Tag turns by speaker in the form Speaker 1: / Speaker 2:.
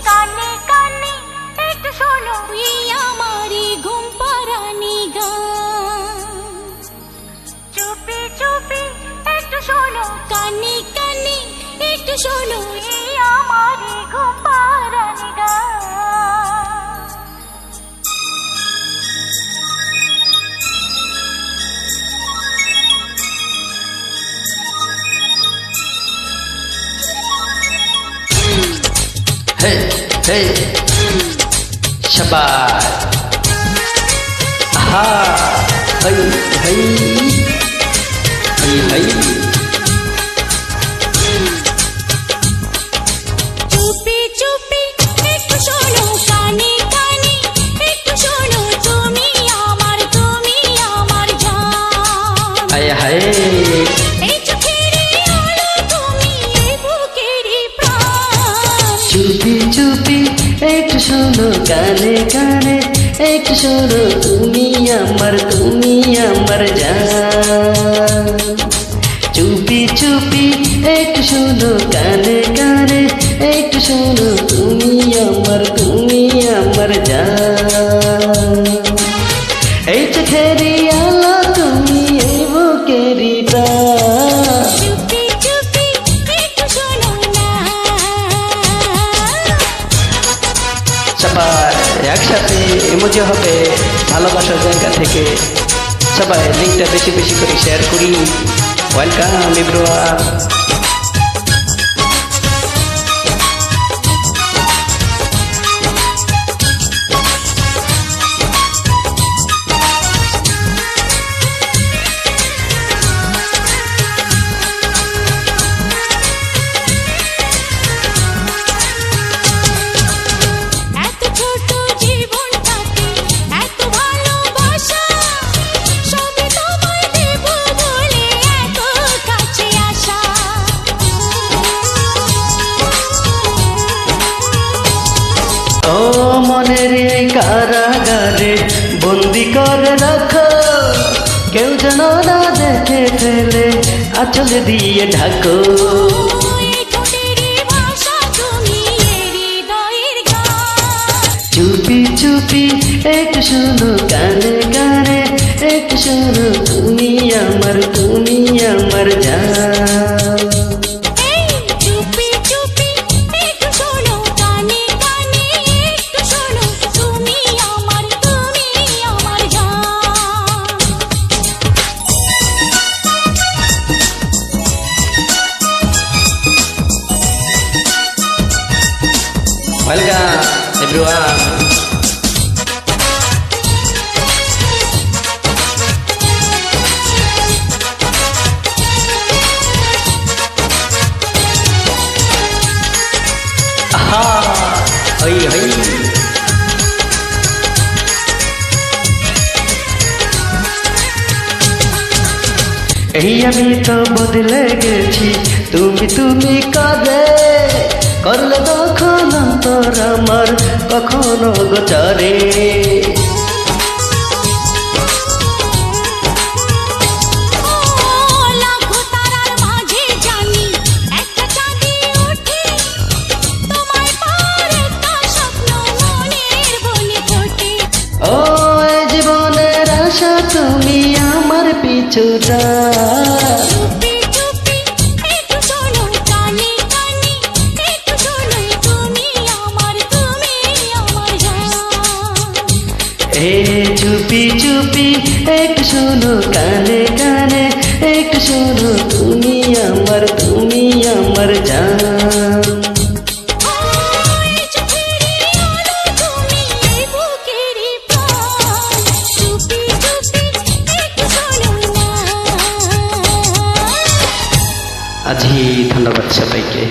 Speaker 1: কানে কানে একটু শোনো এই আমারই ঘুম পাড়ানি গান। চুপি চুপি একটু শোনো কানে কানে একটু শোনো এই আমারই ঘুম পাড়ানি গান।
Speaker 2: Hey, hey, Shabbat. Aha, hey, hey, hey, hey.
Speaker 1: চুপি চুপি একটু শোনো কানে কানে একটু শোনো তুমি আমার জান।
Speaker 2: Hey, hey.
Speaker 1: এই চোখেরই আলো তুমি এই বুকেরই প্রাণ।
Speaker 2: চুপি চুপি একটু শোনো কানে কানে একটু শোনো তুমি আমার জান। চুপি চুপি একটু শোনো কানে কানে একটু শোনো তুমি আমার জান। এই চোখেরই আলো তুমি এই বুকেরই প্রাণ।
Speaker 1: চুপি চুপি একটু শোনো না।
Speaker 2: সবাই একসাথে ইমোজি হবে ভালোবাসার জায়গা থেকে। সবাই লিঙ্কটা বেশি বেশি করে শেয়ার করি। Welcome everyone.
Speaker 1: এত ছোট জীবনটাতে এত ভালোবাসা সবই তোমায় দেব বলে এত কাছে আসা।
Speaker 2: ও মনের এই কারাগারে বন্দি করে রাখো, কেউ যেন না দেখে ফেলে আঁচল দিয়ে ঢাকো।
Speaker 1: এই ঠোঁটেরই ভাষা তুমি এই হৃদয়ের গান।
Speaker 2: চুপি চুপি একটু শোনো কানে কানে একটু শোনো তুমি আমার জান।
Speaker 1: এই চুপি চুপি একটু শোনো কানে কানে একটু শোনো তুমি আমার জান।
Speaker 2: Welcome everyone. আহা, হই হই। এই আমি তো বদলে গেছি তুমি কাঁদে করলে তখন অন্তর আমার কখনো গোচারে।
Speaker 1: লাখো তারার মাঝে জানি একটা চাঁদে ওঠে তোমায় পার একটা স্বপ্ন মনের বনে ফোটে।
Speaker 2: ও এই জীবনের আশা তুমি আমার পিছুটা।
Speaker 1: চুপি চুপি একটু শোনো কানে কানে একটু শোনো তুমি আমার জান।
Speaker 2: এ চুপি চুপি একটু শোনো কানে কানে একটু শোনো তুমি আমার জান।
Speaker 1: এই চোখেরই আলো তুমি এই বুকেরই প্রাণ। চুপি চুপি একটু শোনো না।
Speaker 2: আজই ধন্যবাদ সবাইকে।